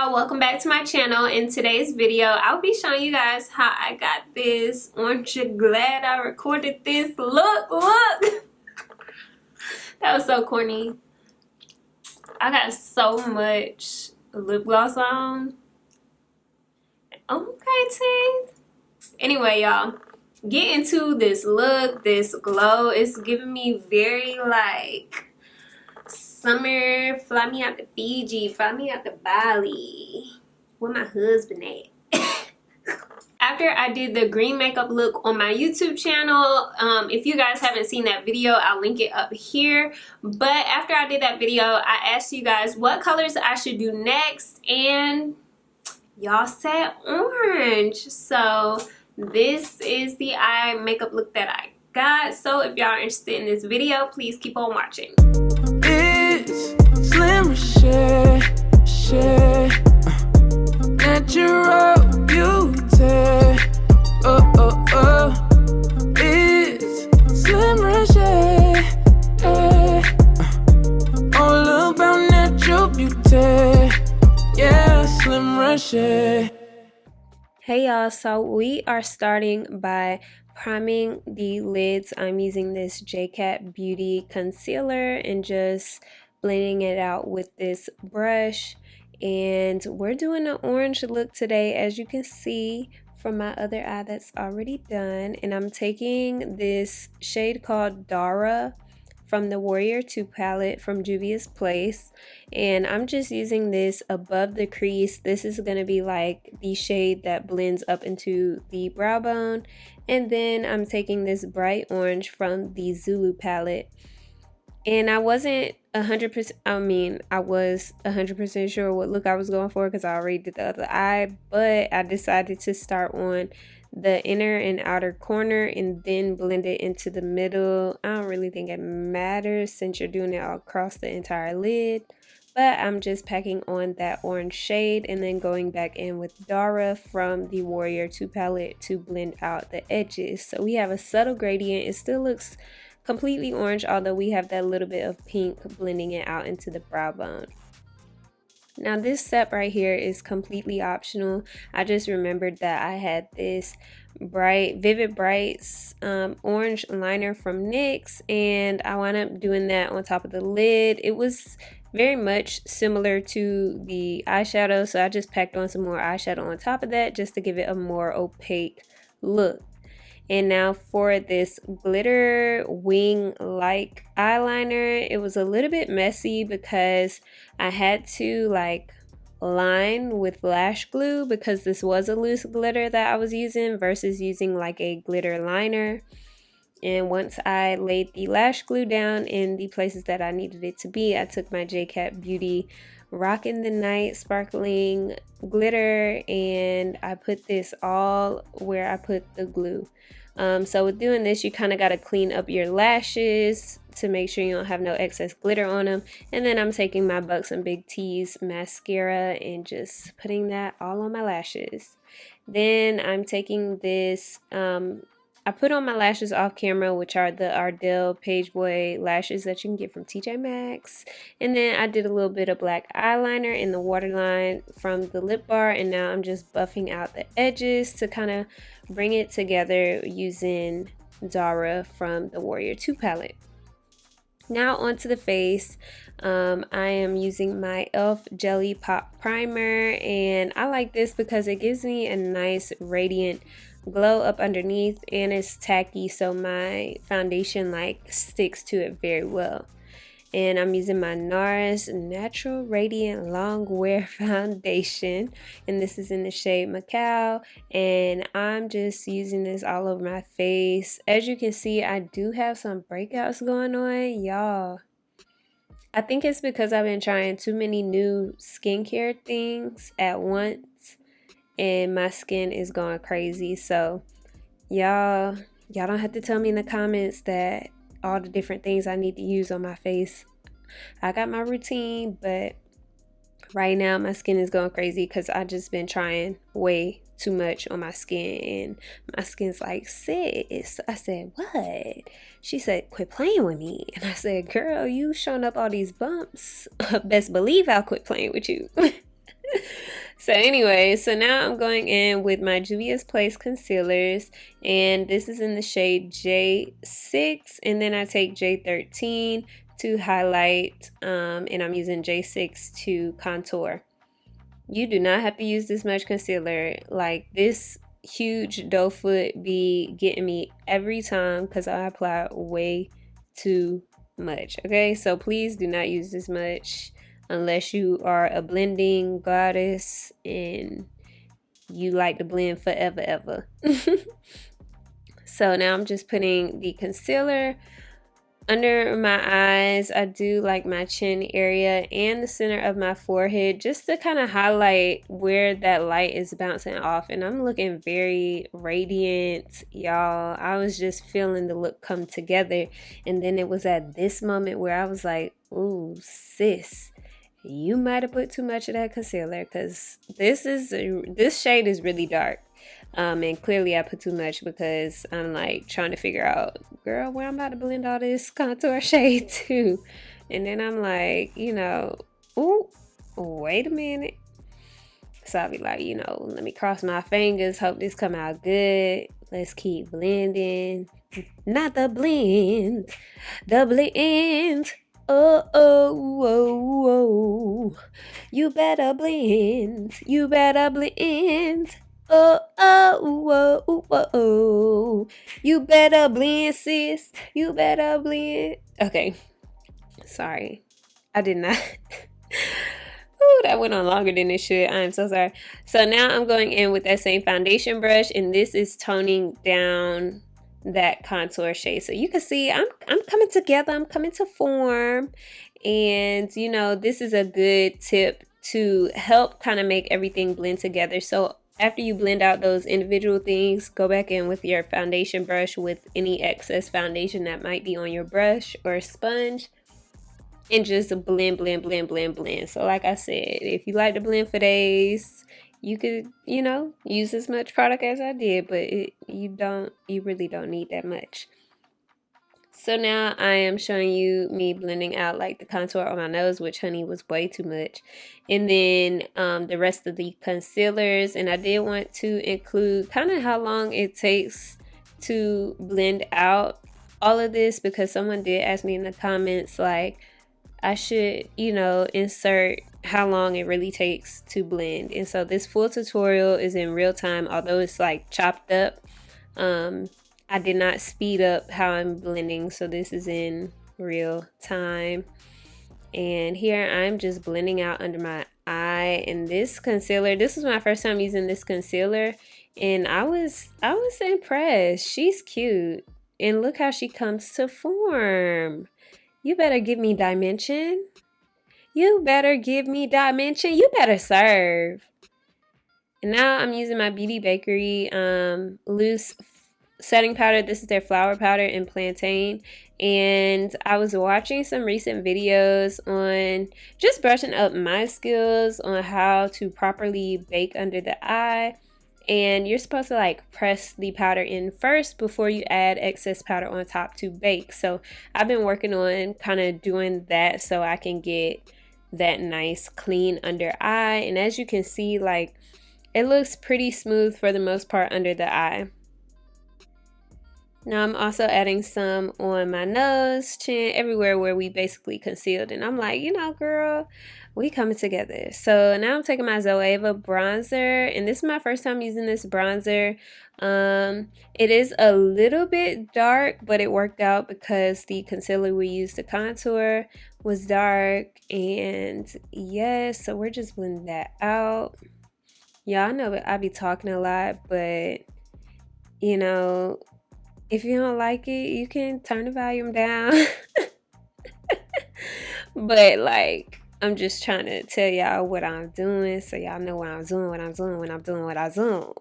y'all, welcome back to my channel. In today's video I'll be showing you guys how I got this. Aren't you glad I recorded this? Look that was so corny. I got so much lip gloss on. Okay, teeth. Anyway, y'all, get into this look, this glow. It's giving me very like summer, fly me out to Fiji, fly me out to Bali. Where my husband at? After I did the green makeup look on my YouTube channel, if you guys haven't seen that video, I'll link it up here. But after I did that video, I asked you guys what colors I should do next, and y'all said orange. So this is the eye makeup look that I got. So if y'all are interested in this video, please keep on watching. It's Slim Reshae, natural beauty. It's Slim Reshae, all about natural beauty. Yeah, Slim Reshae. Hey y'all, so we are starting by priming the lids. I'm using this JCat Beauty concealer and just blending it out with this brush. And we're doing an orange look today, as you can see from my other eye that's already done. And I'm taking this shade called Dara from the Warrior 2 palette from Juvia's Place, and I'm just using this above the crease. This is going to be like the shade that blends up into the brow bone. And then I'm taking this bright orange from the Zulu palette, and I wasn't 100%, I was 100% sure what look I was going for because I already did the other eye, but I decided to start on the inner and outer corner and then blend it into the middle. I don't really think it matters since you're doing it all across the entire lid, but I'm just packing on that orange shade and then going back in with Dara from the Warrior 2 palette to blend out the edges. So we have a subtle gradient. It still looks completely orange, although we have that little bit of pink blending it out into the brow bone. Now this step right here is completely optional. I just remembered that I had this Vivid Brights orange liner from NYX, and I wound up doing that on top of the lid. It was very much similar to the eyeshadow, so I just packed on some more eyeshadow on top of that just to give it a more opaque look. And now for this glitter wing-like eyeliner, it was a little bit messy because I had to like line with lash glue because this was a loose glitter that I was using versus using like a glitter liner. And once I laid the lash glue down in the places that I needed it to be, I took my JCat Beauty Rockin' the Night sparkling glitter and I put this all where I put the glue. So with doing this, you kind of got to clean up your lashes to make sure you don't have no excess glitter on them. And then I'm taking my Bucks and Big T's mascara and just putting that all on my lashes. Then I'm taking this, I put on my lashes off camera, which are the Ardell Pageboy lashes that you can get from TJ Maxx. And then I did a little bit of black eyeliner in the waterline from the lip bar, and now I'm just buffing out the edges to kind of bring it together using Dara from the Warrior 2 palette. Now onto the face. I am using my e.l.f. Jelly Pop Primer, and I like this because it gives me a nice radiant glow up underneath, and it's tacky, so my foundation like sticks to it very well. And I'm using my NARS Natural Radiant Long Wear Foundation, and this is in the shade Macao, and I'm just using this all over my face. As you can see, I do have some breakouts going on, y'all. I think it's because I've been trying too many new skincare things at once, and my skin is going crazy. So y'all don't have to tell me in the comments that all the different things I need to use on my face. I got my routine, but right now my skin is going crazy because I just been trying way too much on my skin, and my skin's like, sis. I said, what? She said, quit playing with me. And I said, girl, you showing up all these bumps. Best believe I'll quit playing with you. So anyway, so now I'm going in with my Juvia's Place concealers, and this is in the shade J6, and then I take J13 to highlight, and I'm using J6 to contour. You do not have to use this much concealer. Like, this huge doe foot be getting me every time because I apply way too much. Okay, so please do not use this much unless you are a blending goddess and you like to blend forever ever. So now I'm just putting the concealer under my eyes. I do like my chin area and the center of my forehead just to kind of highlight where that light is bouncing off, and I'm looking very radiant, y'all. I was just feeling the look come together, and then it was at this moment where I was like, ooh, sis, you might have put too much of that concealer, because this shade is really dark. And clearly I put too much because I'm like trying to figure out, girl, where I'm about to blend all this contour shade to. And then I'm like, ooh, wait a minute. So I'll be like, let me cross my fingers, hope this come out good. Let's keep blending. Not the blend, the blend. Oh, oh, oh, oh. You better blend, you better blend. Oh, oh, oh, oh, oh. You better blend, sis. You better blend. Okay. Sorry. I did not. Ooh, that went on longer than it should. I am so sorry. So now I'm going in with that same foundation brush, and this is toning down that contour shade. So you can see I'm coming together. I'm coming to form. And, this is a good tip to help kind of make everything blend together. So after you blend out those individual things, go back in with your foundation brush with any excess foundation that might be on your brush or sponge, and just blend, blend, blend, blend, blend. So like I said, if you like to blend for days, you could, use as much product as I did, but you really don't need that much. So now I am showing you me blending out like the contour on my nose, which, honey, was way too much. And then the rest of the concealers. And I did want to include kind of how long it takes to blend out all of this, because someone did ask me in the comments, like, I should, insert how long it really takes to blend. And so this full tutorial is in real time, although it's like chopped up. I did not speed up how I'm blending, so this is in real time. And here I'm just blending out under my eye. And this concealer, this was my first time using this concealer, and I was impressed. She's cute, and look how she comes to form. You better give me dimension. You better give me dimension. You better serve. And now I'm using my Beauty Bakery loose setting powder. This is their flower powder in plantain, and I was watching some recent videos on just brushing up my skills on how to properly bake under the eye. And you're supposed to like press the powder in first before you add excess powder on top to bake. So I've been working on kind of doing that so I can get that nice clean under eye. And as you can see, like, it looks pretty smooth for the most part under the eye. Now I'm also adding some on my nose, chin, everywhere where we basically concealed. And I'm like, girl, we coming together. So now I'm taking my Zoeva bronzer, and this is my first time using this bronzer. It is a little bit dark, but it worked out because the concealer we used to contour was dark. And yes, so we're just blending that out. Y'all know I be talking a lot, but if you don't like it, you can turn the volume down. But like, I'm just trying to tell y'all what I'm doing so y'all know what I'm doing, when I'm doing what I'm doing.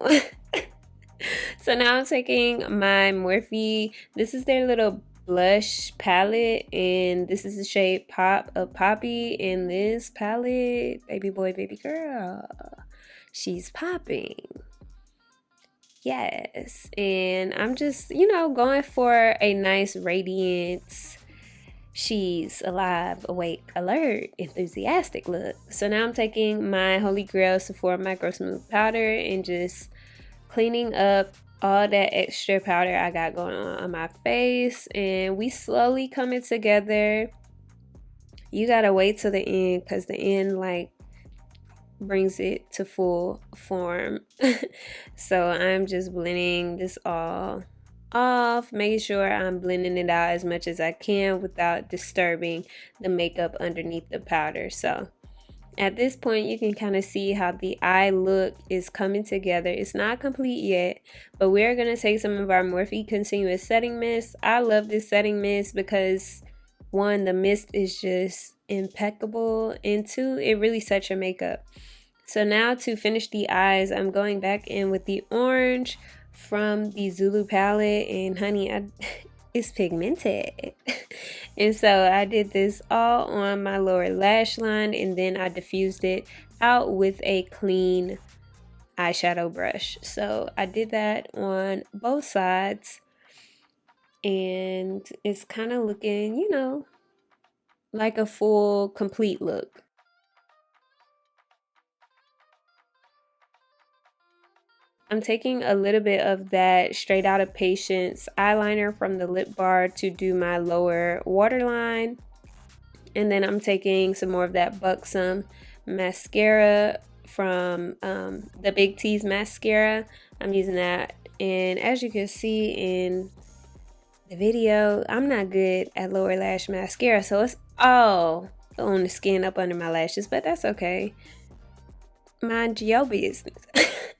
So now I'm taking my Morphe. This is their little blush palette, and this is the shade Pop of Poppy. In this palette, baby boy, baby girl, she's popping. Yes, and I'm just, going for a nice radiant she's alive, awake, alert, enthusiastic look. So now I'm taking my Holy Grail Sephora Micro Smooth Powder and just cleaning up all that extra powder I got going on my face, and we slowly coming together. You gotta wait till the end because the end like brings it to full form. So I'm just blending this all off, making sure I'm blending it out as much as I can without disturbing the makeup underneath the powder. So at this point, you can kind of see how the eye look is coming together. It's not complete yet, but we're going to take some of our Morphe Continuous Setting Mist. I love this setting mist because, one, the mist is just impeccable, and two, it really sets your makeup. So now to finish the eyes, I'm going back in with the orange from the Zulu palette, and honey, it's pigmented. And so I did this all on my lower lash line, and then I diffused it out with a clean eyeshadow brush. So I did that on both sides, and it's kind of looking, you know, like a full complete look. I'm taking a little bit of that Straight Outta Patience eyeliner from the lip bar to do my lower waterline. And then I'm taking some more of that Buxom mascara from the Big T's mascara. I'm using that. And as you can see in the video, I'm not good at lower lash mascara. So it's all on the skin up under my lashes. But that's okay. Mind your business.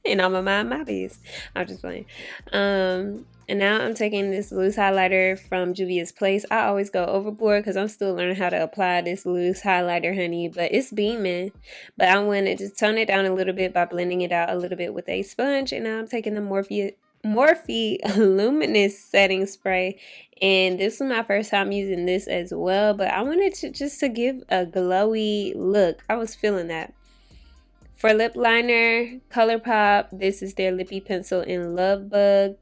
And I'm gonna mind my business. I'm just playing. And now I'm taking this loose highlighter from Juvia's Place. I always go overboard because I'm still learning how to apply this loose highlighter, honey. But it's beaming. But I want to just tone it down a little bit by blending it out a little bit with a sponge. And now I'm taking the Morphe Luminous Setting Spray. And this was my first time using this as well. But I wanted to just to give a glowy look. I was feeling that. For lip liner, ColourPop, this is their Lippy Pencil in Love Bug.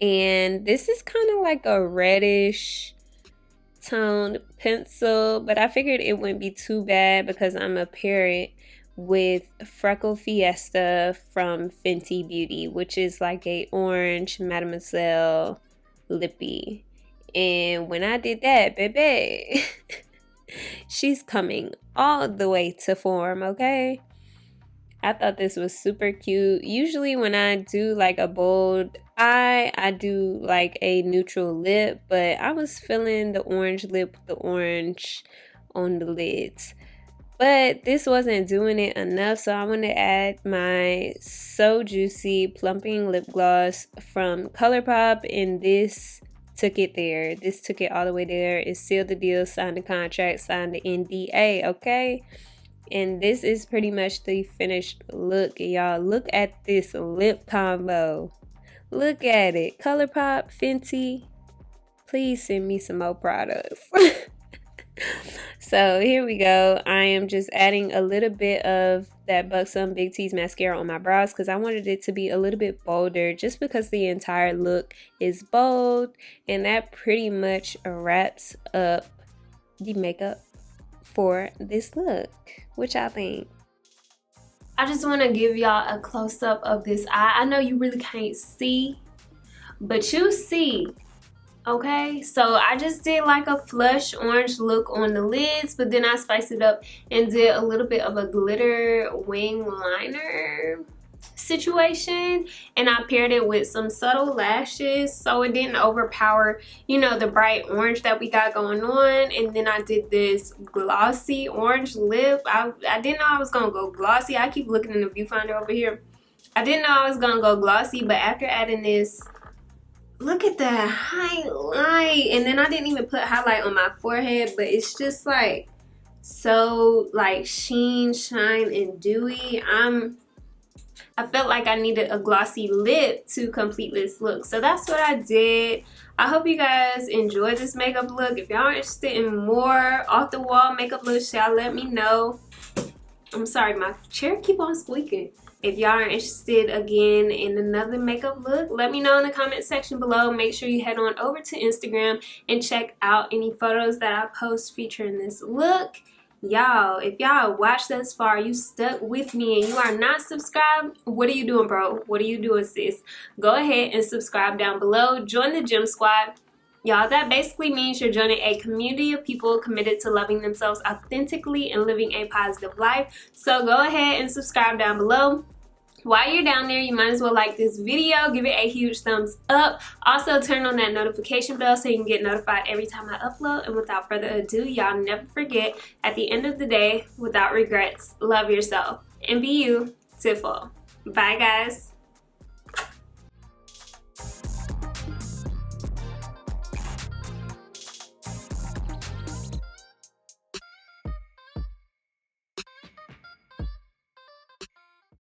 And this is kind of like a reddish toned pencil, but I figured it wouldn't be too bad because I'm a pair it with Freckle Fiesta from Fenty Beauty, which is like a orange Mademoiselle lippy. And when I did that, baby, she's coming all the way to form, okay? I thought this was super cute. Usually when I do like a bold eye, I do like a neutral lip, but I was feeling the orange lip with the orange on the lids. But this wasn't doing it enough, so I want to add my So Juicy Plumping Lip Gloss from ColourPop, and this took it there. This took it all the way there. It sealed the deal, signed the contract, signed the NDA, okay? And this is pretty much the finished look, y'all. Look at this lip combo. Look at it. ColourPop, Fenty, please send me some more products. So here we go. I am just adding a little bit of that Buxom Big T's mascara on my brows because I wanted it to be a little bit bolder just because the entire look is bold. And that pretty much wraps up the makeup for this look. What y'all think? I just want to give y'all a close-up of this eye. I know you really can't see, but you see. Okay, so I just did like a flush orange look on the lids, but then I spiced it up and did a little bit of a glitter wing liner situation, and I paired it with some subtle lashes so it didn't overpower, you know, the bright orange that we got going on. And then I did this glossy orange lip. I didn't know I was gonna go glossy. I keep looking in the viewfinder over here. I didn't know I was gonna go glossy, but after adding this, look at that highlight. And then I didn't even put highlight on my forehead, but it's just like so like sheen, shine, and dewy. I felt like I needed a glossy lip to complete this look. So that's what I did. I hope you guys enjoyed this makeup look. If y'all are interested in more off the wall makeup looks, y'all let me know. I'm sorry, my chair keep on squeaking. If y'all are interested again in another makeup look, let me know in the comment section below. Make sure you head on over to Instagram and check out any photos that I post featuring this look. Y'all, if y'all watched thus far, you stuck with me and you are not subscribed, what are you doing, bro? What are you doing, sis? Go ahead and subscribe down below. Join the gym squad. Y'all, that basically means you're joining a community of people committed to loving themselves authentically and living a positive life. So go ahead and subscribe down below. While you're down there, you might as well like this video, give it a huge thumbs up. Also, turn on that notification bell so you can get notified every time I upload. And without further ado, y'all never forget, at the end of the day, without regrets, love yourself and be you to full. Bye, guys.